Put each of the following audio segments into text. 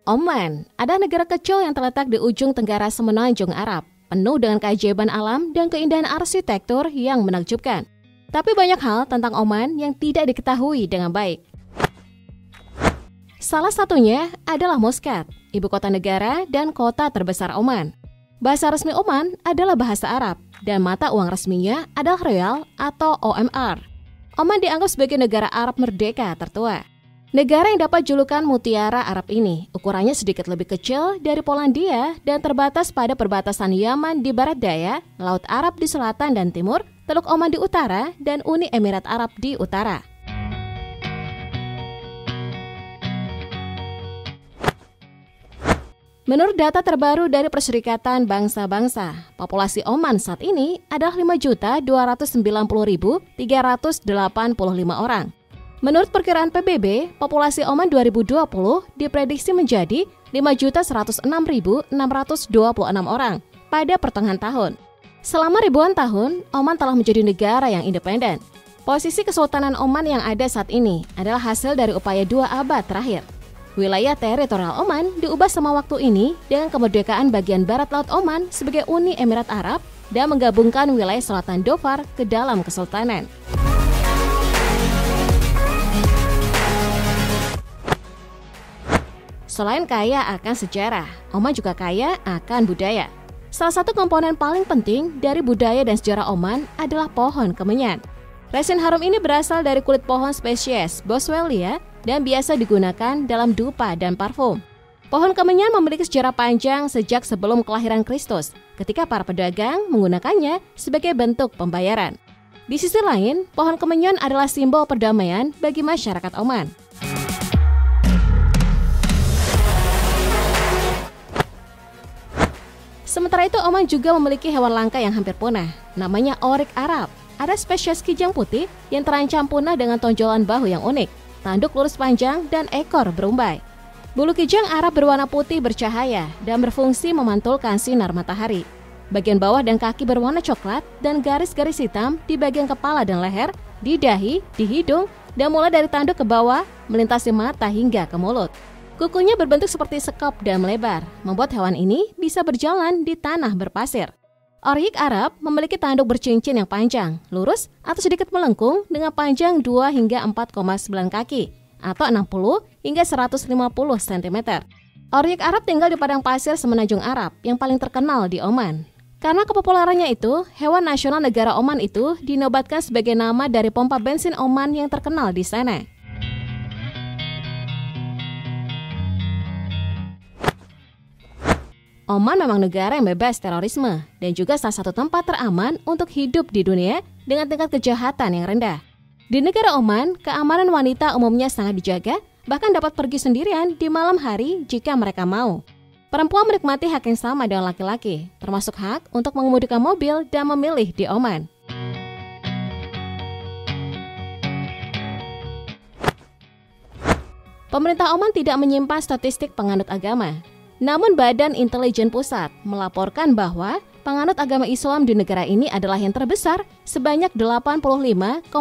Oman adalah negara kecil yang terletak di ujung tenggara semenanjung Arab, penuh dengan keajaiban alam dan keindahan arsitektur yang menakjubkan. Tapi banyak hal tentang Oman yang tidak diketahui dengan baik. Salah satunya adalah Muscat, ibu kota negara dan kota terbesar Oman. Bahasa resmi Oman adalah bahasa Arab dan mata uang resminya adalah Rial atau OMR. Oman dianggap sebagai negara Arab merdeka tertua. Negara yang dapat julukan Mutiara Arab ini ukurannya sedikit lebih kecil dari Polandia dan terbatas pada perbatasan Yaman di barat daya, Laut Arab di selatan dan timur, Teluk Oman di utara, dan Uni Emirat Arab di utara. Menurut data terbaru dari Perserikatan Bangsa-Bangsa, populasi Oman saat ini adalah 5.290.385 orang. Menurut perkiraan PBB, populasi Oman 2020 diprediksi menjadi 5.106.626 orang pada pertengahan tahun. Selama ribuan tahun, Oman telah menjadi negara yang independen. Posisi Kesultanan Oman yang ada saat ini adalah hasil dari upaya 2 abad terakhir. Wilayah teritorial Oman diubah sama waktu ini dengan kemerdekaan bagian barat Laut Oman sebagai Uni Emirat Arab dan menggabungkan wilayah selatan Dhofar ke dalam kesultanan. Selain kaya akan sejarah, Oman juga kaya akan budaya. Salah satu komponen paling penting dari budaya dan sejarah Oman adalah pohon kemenyan. Resin harum ini berasal dari kulit pohon spesies Boswellia dan biasa digunakan dalam dupa dan parfum. Pohon kemenyan memiliki sejarah panjang sejak sebelum kelahiran Kristus, ketika para pedagang menggunakannya sebagai bentuk pembayaran. Di sisi lain, pohon kemenyan adalah simbol perdamaian bagi masyarakat Oman. Sementara itu, Oman juga memiliki hewan langka yang hampir punah, namanya oryx Arab. Ada spesies kijang putih yang terancam punah dengan tonjolan bahu yang unik, tanduk lurus panjang, dan ekor berumbai. Bulu kijang Arab berwarna putih bercahaya dan berfungsi memantulkan sinar matahari. Bagian bawah dan kaki berwarna coklat dan garis-garis hitam di bagian kepala dan leher, di dahi, di hidung, dan mulai dari tanduk ke bawah, melintasi mata hingga ke mulut. Kukunya berbentuk seperti sekop dan melebar, membuat hewan ini bisa berjalan di tanah berpasir. Oryx Arab memiliki tanduk bercincin yang panjang, lurus, atau sedikit melengkung dengan panjang 2 hingga 4,9 kaki, atau 60 hingga 150 cm. Oryx Arab tinggal di padang pasir semenanjung Arab yang paling terkenal di Oman. Karena kepopularannya itu, hewan nasional negara Oman itu dinobatkan sebagai nama dari pompa bensin Oman yang terkenal di sana. Oman memang negara yang bebas terorisme dan juga salah satu tempat teraman untuk hidup di dunia dengan tingkat kejahatan yang rendah. Di negara Oman, keamanan wanita umumnya sangat dijaga, bahkan dapat pergi sendirian di malam hari jika mereka mau. Perempuan menikmati hak yang sama dengan laki-laki, termasuk hak untuk mengemudikan mobil dan memilih di Oman. Pemerintah Oman tidak menyimpan statistik penganut agama. Namun Badan Intelijen Pusat melaporkan bahwa penganut agama Islam di negara ini adalah yang terbesar sebanyak 85,9%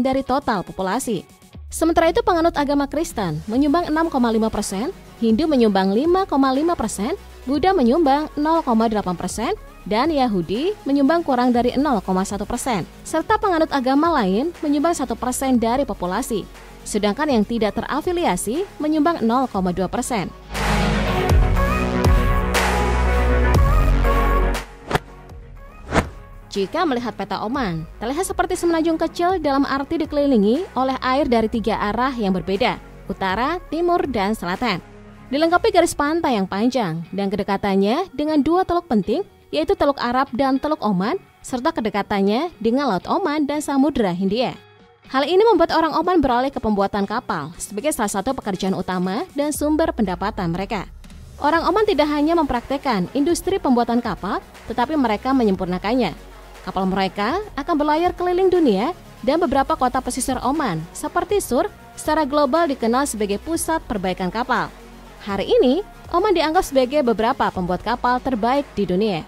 dari total populasi. Sementara itu penganut agama Kristen menyumbang 6,5%, Hindu menyumbang 5,5%, Buddha menyumbang 0,8%, dan Yahudi menyumbang kurang dari 0,1%, serta penganut agama lain menyumbang 1% dari populasi, sedangkan yang tidak terafiliasi menyumbang 0,2%. Jika melihat peta Oman, terlihat seperti semenanjung kecil dalam arti dikelilingi oleh air dari 3 arah yang berbeda, utara, timur, dan selatan. Dilengkapi garis pantai yang panjang dan kedekatannya dengan 2 teluk penting, yaitu Teluk Arab dan Teluk Oman, serta kedekatannya dengan Laut Oman dan Samudra Hindia. Hal ini membuat orang Oman beralih ke pembuatan kapal sebagai salah satu pekerjaan utama dan sumber pendapatan mereka. Orang Oman tidak hanya mempraktekkan industri pembuatan kapal, tetapi mereka menyempurnakannya. Kapal mereka akan berlayar keliling dunia dan beberapa kota pesisir Oman seperti Sur secara global dikenal sebagai pusat perbaikan kapal. Hari ini, Oman dianggap sebagai beberapa pembuat kapal terbaik di dunia.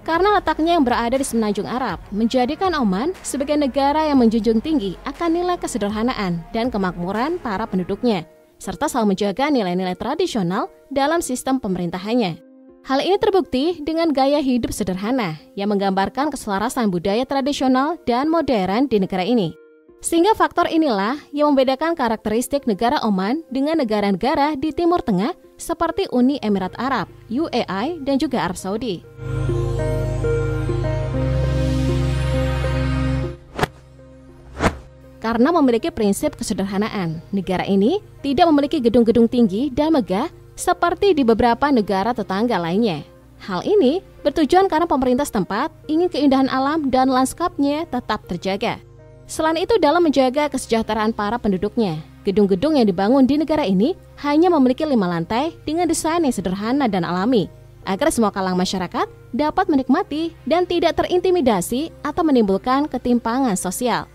Karena letaknya yang berada di semenanjung Arab, menjadikan Oman sebagai negara yang menjunjung tinggi akan nilai kesederhanaan dan kemakmuran para penduduknya, serta selalu menjaga nilai-nilai tradisional dalam sistem pemerintahannya. Hal ini terbukti dengan gaya hidup sederhana yang menggambarkan keselarasan budaya tradisional dan modern di negara ini. Sehingga faktor inilah yang membedakan karakteristik negara Oman dengan negara-negara di Timur Tengah seperti Uni Emirat Arab, UAE, dan juga Arab Saudi. Karena memiliki prinsip kesederhanaan, negara ini tidak memiliki gedung-gedung tinggi dan megah seperti di beberapa negara tetangga lainnya. Hal ini bertujuan karena pemerintah setempat ingin keindahan alam dan lanskapnya tetap terjaga. Selain itu, dalam menjaga kesejahteraan para penduduknya, gedung-gedung yang dibangun di negara ini hanya memiliki 5 lantai dengan desain yang sederhana dan alami, agar semua kalangan masyarakat dapat menikmati dan tidak terintimidasi atau menimbulkan ketimpangan sosial.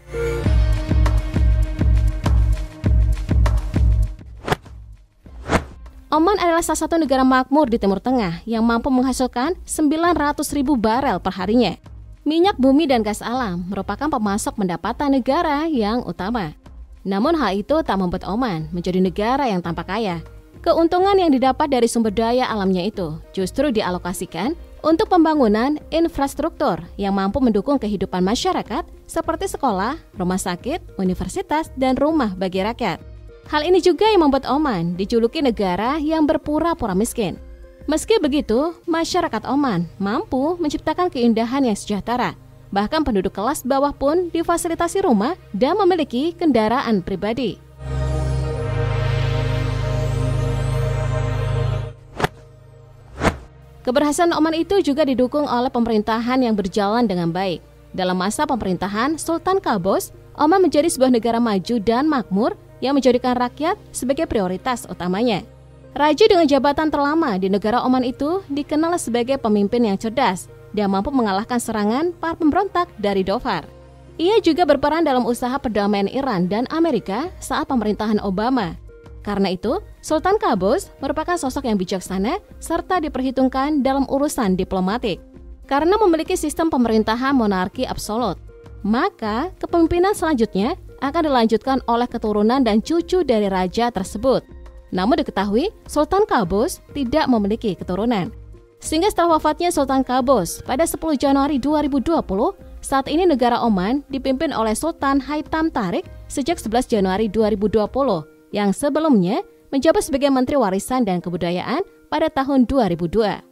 Oman adalah salah satu negara makmur di Timur Tengah yang mampu menghasilkan 900.000 barel per harinya. Minyak bumi dan gas alam merupakan pemasok pendapatan negara yang utama. Namun hal itu tak membuat Oman menjadi negara yang tampak kaya. Keuntungan yang didapat dari sumber daya alamnya itu justru dialokasikan untuk pembangunan infrastruktur yang mampu mendukung kehidupan masyarakat seperti sekolah, rumah sakit, universitas, dan rumah bagi rakyat. Hal ini juga yang membuat Oman dijuluki negara yang berpura-pura miskin. Meski begitu, masyarakat Oman mampu menciptakan keindahan yang sejahtera. Bahkan penduduk kelas bawah pun difasilitasi rumah dan memiliki kendaraan pribadi. Keberhasilan Oman itu juga didukung oleh pemerintahan yang berjalan dengan baik. Dalam masa pemerintahan Sultan Qaboos, Oman menjadi sebuah negara maju dan makmur yang menjadikan rakyat sebagai prioritas utamanya. Raja dengan jabatan terlama di negara Oman itu dikenal sebagai pemimpin yang cerdas dan mampu mengalahkan serangan para pemberontak dari Dhofar. Ia juga berperan dalam usaha perdamaian Iran dan Amerika saat pemerintahan Obama. Karena itu, Sultan Qaboos merupakan sosok yang bijaksana serta diperhitungkan dalam urusan diplomatik. Karena memiliki sistem pemerintahan monarki absolut, maka kepemimpinan selanjutnya akan dilanjutkan oleh keturunan dan cucu dari raja tersebut. Namun diketahui, Sultan Qaboos tidak memiliki keturunan. Sehingga setelah wafatnya Sultan Qaboos pada 10 Januari 2020, saat ini negara Oman dipimpin oleh Sultan Haitham Tariq sejak 11 Januari 2020, yang sebelumnya menjabat sebagai Menteri Warisan dan Kebudayaan pada tahun 2002.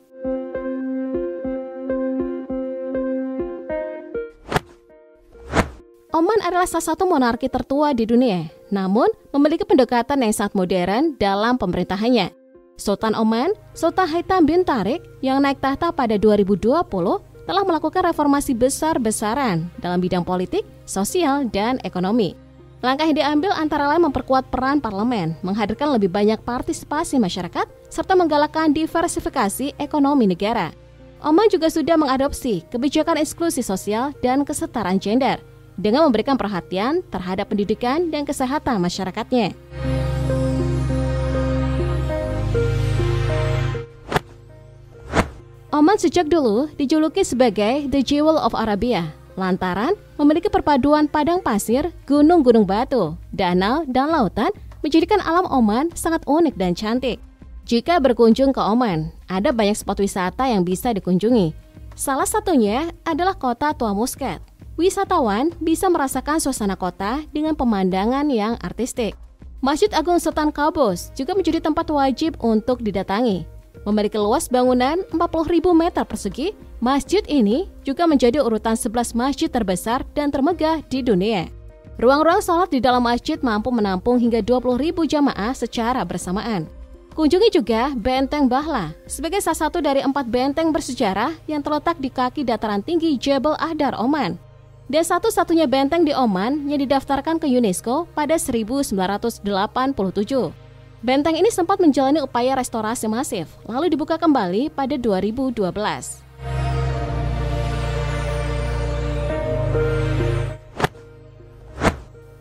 Oman adalah salah satu monarki tertua di dunia, namun memiliki pendekatan yang sangat modern dalam pemerintahannya. Sultan Oman, Sultan Haitham bin Tariq, yang naik tahta pada 2020, telah melakukan reformasi besar-besaran dalam bidang politik, sosial, dan ekonomi. Langkah yang diambil antara lain memperkuat peran parlemen, menghadirkan lebih banyak partisipasi masyarakat, serta menggalakkan diversifikasi ekonomi negara. Oman juga sudah mengadopsi kebijakan inklusi sosial dan kesetaraan gender, dengan memberikan perhatian terhadap pendidikan dan kesehatan masyarakatnya. Oman sejak dulu dijuluki sebagai The Jewel of Arabia, lantaran memiliki perpaduan padang pasir, gunung-gunung batu, danau, dan lautan, menjadikan alam Oman sangat unik dan cantik. Jika berkunjung ke Oman, ada banyak spot wisata yang bisa dikunjungi. Salah satunya adalah kota Tua Muscat. Wisatawan bisa merasakan suasana kota dengan pemandangan yang artistik. Masjid Agung Sultan Qaboos juga menjadi tempat wajib untuk didatangi. Memiliki luas bangunan 40.000 meter persegi, masjid ini juga menjadi urutan 11 masjid terbesar dan termegah di dunia. Ruang-ruang sholat di dalam masjid mampu menampung hingga 20.000 jamaah secara bersamaan. Kunjungi juga Benteng Bahla, sebagai salah satu dari 4 benteng bersejarah yang terletak di kaki dataran tinggi Jebel Ahdar, Oman. Dan satu-satunya benteng di Oman yang didaftarkan ke UNESCO pada 1987. Benteng ini sempat menjalani upaya restorasi masif, lalu dibuka kembali pada 2012.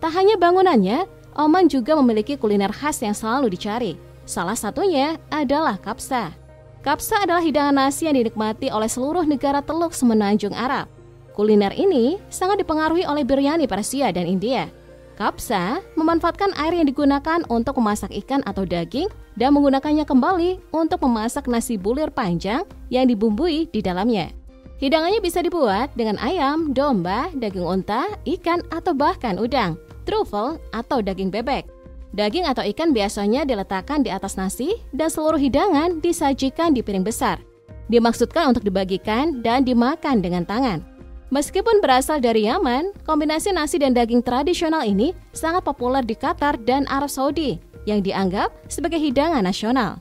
Tak hanya bangunannya, Oman juga memiliki kuliner khas yang selalu dicari. Salah satunya adalah kapsa. Kabsa adalah hidangan nasi yang dinikmati oleh seluruh negara Teluk Semenanjung Arab. Kuliner ini sangat dipengaruhi oleh biryani Persia dan India. Kabsa memanfaatkan air yang digunakan untuk memasak ikan atau daging dan menggunakannya kembali untuk memasak nasi bulir panjang yang dibumbui di dalamnya. Hidangannya bisa dibuat dengan ayam, domba, daging unta, ikan, atau bahkan udang, truffle, atau daging bebek. Daging atau ikan biasanya diletakkan di atas nasi dan seluruh hidangan disajikan di piring besar. Dimaksudkan untuk dibagikan dan dimakan dengan tangan. Meskipun berasal dari Yaman, kombinasi nasi dan daging tradisional ini sangat populer di Qatar dan Arab Saudi yang dianggap sebagai hidangan nasional.